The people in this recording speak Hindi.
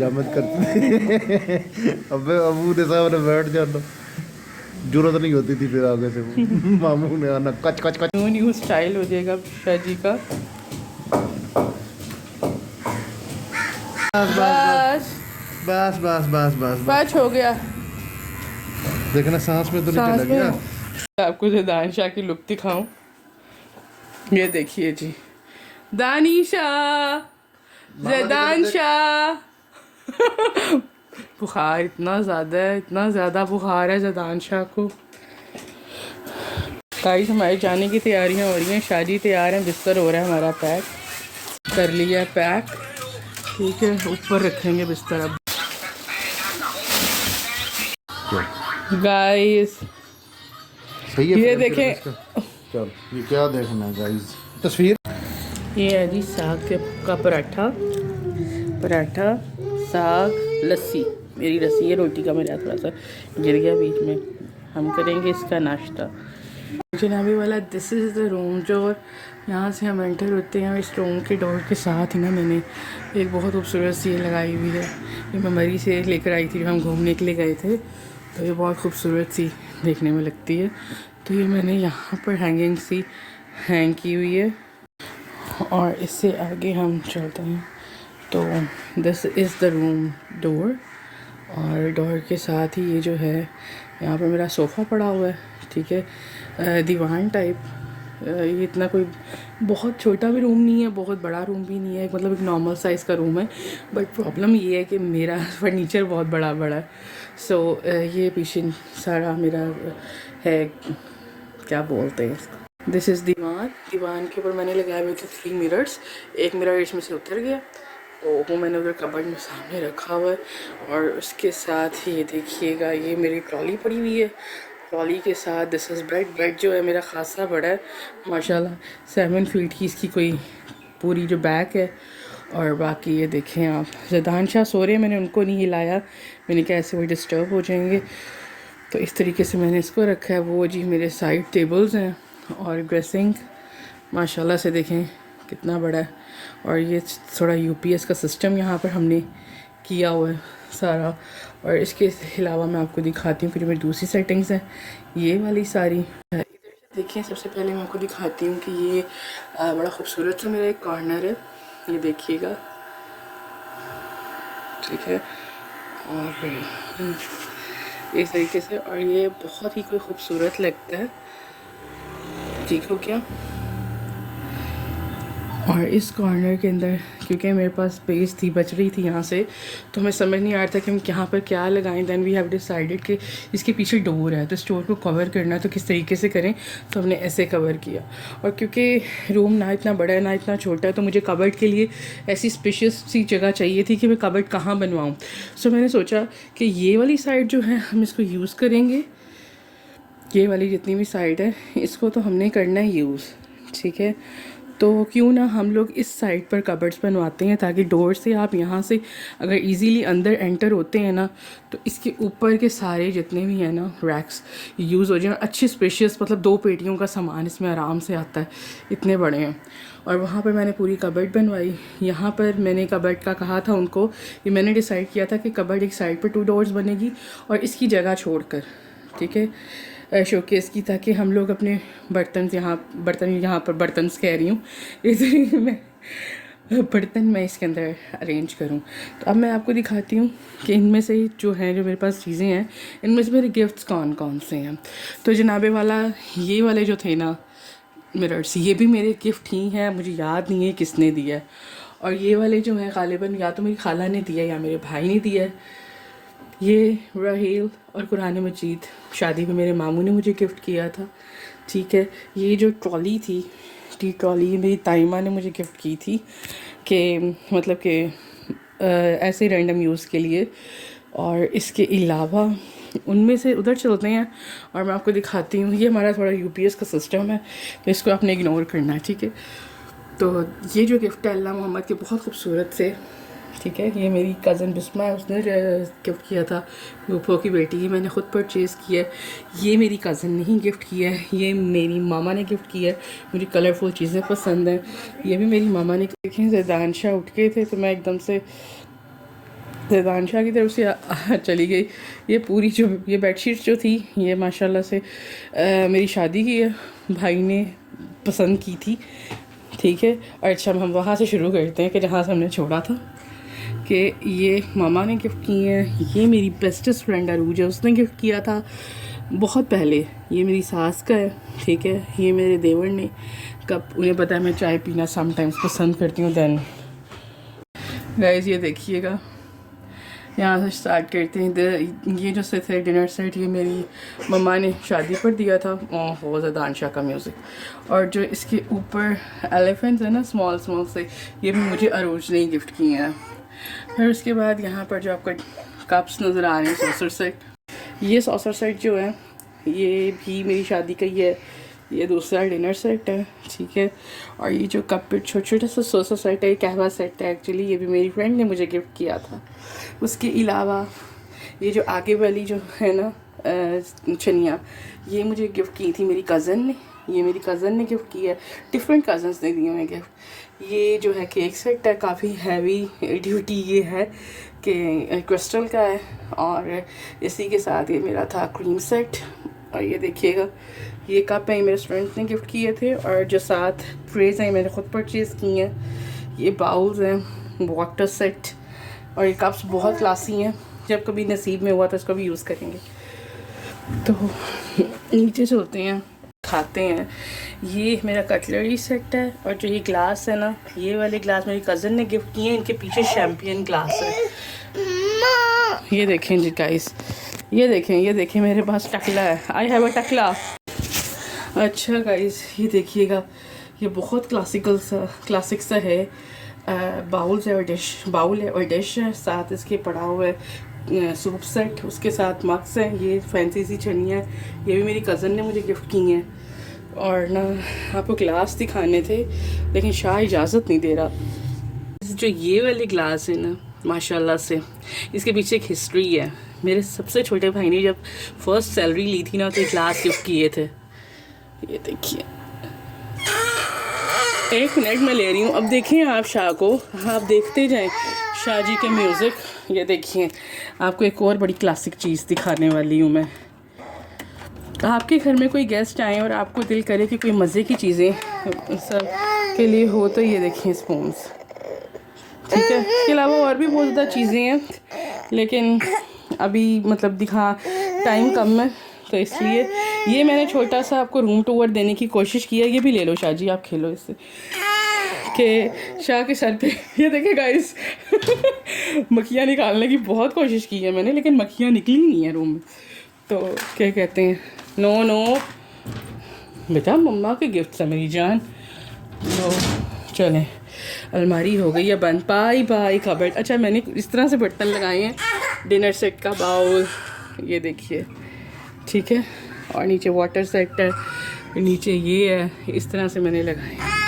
जामत करते थे। अबे अबू ने साहब ने बैठ जाना, जरूरत नहीं होती थी फिर आगे से वो मामू ने आना कच कच कच। न्यू स्टाइल हो जाएगा शादी का। बस बस बस बस बस बस बस हो गया। देखना सांस में तो नहीं सांस चला में गया। आपको ज़ैदान शाह की लुक दिखाऊं, ये देखिए जी, दानिशा, ज़ैदान शाह। बुखार इतना ज़्यादा है, इतना ज़्यादा बुखार है ज़ैदान शाह को। गाइस हमारे जाने की तैयारियां हो रही हैं, शादी तैयार है, बिस्तर हो रहा है हमारा पैक, कर लिया है पैक। ठीक है, ऊपर रखेंगे बिस्तर अब। गाइस सही है ये फ्रेम फिर देखें, इसका। चल ये क्या देखना है गाइस, तस्वीर। ये है जी साग का पराठा, पराठा साग लस्सी। मेरी लस्सी है, रोटी का मेरा थोड़ा सा गिर गया बीच में। हम करेंगे इसका नाश्ता। जनाबी वाला दिस इज़ द रूम। जो यहाँ से हम एंटर होते हैं, इस रूम के डोर के साथ ही ना मैंने एक बहुत खूबसूरत सी लगाई हुई है। ये मेमोरी से लेकर आई थी जब हम घूमने के लिए गए थे, तो ये बहुत खूबसूरत सी देखने में लगती है। तो ये मैंने यहाँ पर हैंगिंग सी हैंग की हुई है। और इससे आगे हम चलते हैं तो this is the room door. और डोर के साथ ही ये जो है, यहाँ पर मेरा सोफ़ा पड़ा हुआ है। ठीक है, दीवान टाइप। ये इतना कोई बहुत छोटा भी रूम नहीं है, बहुत बड़ा रूम भी नहीं है, मतलब एक नॉर्मल साइज़ का रूम है। बट प्रॉब्लम ये है कि मेरा फर्नीचर बहुत बड़ा बड़ा है। सो ये पीछे सारा मेरा है, क्या बोलते हैं इसको, दिस इज़ दीवान। दीवान के ऊपर मैंने लगाए हुए थे 3 मिरर्स। एक मिरर इसमें से उतर गया, तो वो मैंने उधर कबर्ड में सामने रखा हुआ है। और उसके साथ ही ये देखिएगा, ये मेरी ट्रॉली पड़ी हुई है। ट्रॉली के साथ दिस इज़ बेड जो है मेरा खासा बड़ा है माशाल्लाह। 7 फीट की इसकी कोई पूरी जो बैक है। और बाकी ये देखें आप, ज़ैदान शाह सो रहे हैं, मैंने उनको नहीं हिलाया, मैंने कहा ऐसे वो डिस्टर्ब हो जाएंगे, तो इस तरीके से मैंने इसको रखा है। वो जी मेरे साइड टेबल्स हैं और ड्रेसिंग माशाल्लाह से देखें कितना बड़ा है। और ये थोड़ा यूपीएस का सिस्टम यहाँ पर हमने किया हुआ है सारा। और इसके अलावा मैं आपको दिखाती हूँ कि जो मेरी दूसरी सेटिंग्स हैं ये वाली सारी। देखिए सबसे पहले मैं आपको दिखाती हूँ कि ये बड़ा खूबसूरत सा मेरा एक कॉर्नर है, ये देखिएगा। ठीक है, और इस तरीके से, और ये बहुत ही कोई खूबसूरत लगता है। ठीक हो क्या। और इस कॉर्नर के अंदर क्योंकि मेरे पास स्पेस थी, बच रही थी यहाँ से, तो हमें समझ नहीं आ रहा था कि हम यहाँ पर क्या लगाएं। देन वी हैव डिसाइडेड कि इसके पीछे डोर है, तो इस डोर को कवर करना है, तो किस तरीके से करें, तो हमने ऐसे कवर किया। और क्योंकि रूम ना इतना बड़ा है ना इतना छोटा है, तो मुझे कबर्ड के लिए ऐसी स्पेशियस सी जगह चाहिए थी कि मैं कबर्ड कहाँ बनवाऊँ। सो मैंने सोचा कि ये वाली साइड जो है हम इसको यूज़ करेंगे। ये वाली जितनी भी साइड है इसको तो हमने करना है यूज़। ठीक है, तो क्यों ना हम लोग इस साइड पर कबर्ड्स बनवाते हैं, ताकि डोर से आप यहाँ से अगर इजीली अंदर एंटर होते हैं ना, तो इसके ऊपर के सारे जितने भी हैं ना रैक्स यूज़ हो जाए। अच्छी स्पेशियस, मतलब 2 पेटियों का सामान इसमें आराम से आता है, इतने बड़े हैं। और वहाँ पर मैंने पूरी कबर्ड बनवाई। यहाँ पर मैंने कबर्ड का कहा था उनको, कि मैंने डिसाइड किया था कि कबर्ड एक साइड पर 2 डोर्स बनेगी और इसकी जगह छोड़कर, ठीक है, शोकेस की, ताकि हम लोग अपने बर्तन यहाँ पर बर्तन कह रही हूँ, इस मैं बर्तन मैं इसके अंदर अरेंज करूँ। तो अब मैं आपको दिखाती हूँ कि इनमें से जो हैं, जो मेरे पास चीज़ें हैं, इनमें से मेरे गिफ्ट्स कौन कौन से हैं। तो जनाबे वाला ये वाले जो थे ना मिरर्स, ये भी मेरे गिफ्ट ही हैं, मुझे याद नहीं है किसने दिया है। और ये वाले जो हैं गालिबन या तो मेरी खाला ने दिया या मेरे भाई ने दिया है। ये राहील और कुरान मजीद शादी में मेरे मामू ने मुझे गिफ्ट किया था। ठीक है, ये जो ट्रॉली थी, टी ट्रॉली, ये मेरी ताइमा ने मुझे गिफ्ट की थी, कि मतलब कि ऐसे रैंडम यूज़ के लिए। और इसके अलावा उनमें से उधर चलते हैं और मैं आपको दिखाती हूँ। ये हमारा थोड़ा यूपीएस का सिस्टम है, तो इसको आपने इग्नोर करना है। ठीक है, तो ये जो गिफ्ट है अल्लाह मोहम्मद के, बहुत खूबसूरत से। ठीक है, ये मेरी कज़न बिस्मा है, उसने गिफ्ट किया था, यूपो की बेटी, ये मैंने ख़ुद परचेज़ किया है। ये मेरी कज़न ने ही गिफ्ट किया है, ये मेरी मामा ने गिफ्ट किया है। मुझे कलरफुल चीज़ें पसंद हैं, ये भी मेरी मामा ने। देखें ज़ैदान शाह उठ गए थे, तो मैं एकदम से दानशाह की तरफ से चली गई। ये पूरी जो ये बेडशीट जो थी ये माशाल्लाह से मेरी शादी की भाई ने पसंद की थी, ठीक है। और अच्छा हम वहाँ से शुरू करते हैं कि जहाँ से हमने छोड़ा था, कि ये मामा ने गिफ्ट किए हैं। ये मेरी बेस्टेस्ट फ्रेंड अरूज है, उसने गिफ्ट किया था बहुत पहले। ये मेरी सास का है, ठीक है। ये मेरे देवर ने कब, उन्हें पता है मैं चाय पीना समटाइम्स पसंद करती हूँ। देन गाइस ये देखिएगा, यहाँ से स्टार्ट करते हैं। ये जो सेट है डिनर सेट, ये मेरी मम्मा ने शादी पर दिया था। हो दानशाह का म्यूज़िक। और जो इसके ऊपर एलिफेंट्स है ना, स्मॉल स्मॉल से, ये भी मुझे अरूज ने ही गिफ्ट किए हैं। फिर उसके बाद यहाँ पर जो आपको कप्स नज़र आ रहे हैं, सॉसर सेट, ये सॉसर सेट जो है ये भी मेरी शादी का ही है। ये दूसरा डिनर सेट है, ठीक है। और ये जो कप पे छोटा छोटा सा सॉसर सेट है, कहवा सेट है एक्चुअली, ये भी मेरी फ्रेंड ने मुझे गिफ्ट किया था। उसके अलावा ये जो आगे वाली जो है ना छनिया, ये मुझे गिफ्ट की थी मेरी कज़न ने। ये मेरी कज़न ने गिफ्ट की है, डिफरेंट कज़न्स ने दिए मैं गिफ्ट। ये जो है केक सेट है, काफ़ी हैवी ड्यूटी ये है कि क्रिस्टल का है। और इसी के साथ ये मेरा था क्रीम सेट। और ये देखिएगा, ये कप है मेरे फ्रेंड्स ने गिफ्ट किए थे। और जो साथ ट्रेज हैं मैंने ख़ुद परचेज़ की हैं। ये बाउल्स हैं, वाटर सेट। और ये कप्स बहुत क्लासी हैं, जब कभी नसीब में हुआ तो इसको भी यूज़ करेंगे। तो नीचे चलते हैं, खाते हैं। ये मेरा कटलरी सेट है। और जो ये ग्लास है ना, ये वाले ग्लास मेरी कज़न ने गिफ्ट किए हैं। इनके पीछे शैम्पियन ग्लास है। ये देखें जी गाइस, ये देखें मेरे पास टकला है। आई हैव अ टकला। अच्छा गाइस ये देखिएगा, ये बहुत क्लासिक सा है। बाउल है और डिश है, साथ इसके पड़ा हुआ है सूप सेट। उसके साथ मग्स हैं, ये फैंसी सी छनियाँ हैं, ये भी मेरी कज़न ने मुझे गिफ्ट की हैं। और ना आपको ग्लास दिखाने थे लेकिन शाह इजाज़त नहीं दे रहा। जो ये वाले ग्लास है ना, माशाल्लाह से इसके पीछे एक हिस्ट्री है। मेरे सबसे छोटे भाई ने जब फर्स्ट सैलरी ली थी ना, तो ग्लास गिफ्ट किए थे। ये देखिए, 1 मिनट में ले रही हूँ। अब देखें आप शाह को, आप देखते जाएं शाह जी के म्यूज़िक। ये देखिए, आपको एक और बड़ी क्लासिक चीज़ दिखाने वाली हूँ मैं। आपके घर में कोई गेस्ट आए और आपको दिल करे कि कोई मज़े की चीज़ें सब के लिए हो, तो ये देखिए स्पून्स, ठीक है। इसके अलावा और भी बहुत ज़्यादा चीज़ें हैं, लेकिन अभी मतलब टाइम कम है, तो इसलिए ये मैंने छोटा सा आपको रूम टूर देने की कोशिश की है। ये भी ले लो शाह जी, आप खेलो इससे। के शाह के सर पे ये देखिए गाइस मक्खियाँ निकालने की बहुत कोशिश की है मैंने, लेकिन मक्खियाँ निकली नहीं है रूम में। तो क्या कहते हैं, नो बेटा, मम्मा के गिफ्ट है मेरी जान। तो चलें, अलमारी हो गई है बंद। By cupboard. अच्छा, मैंने इस तरह से बर्तन लगाए हैं, डिनर सेट का बाउल, ये देखिए, ठीक है। और नीचे वाटर सेट है, नीचे ये है, इस तरह से मैंने लगाए हैं।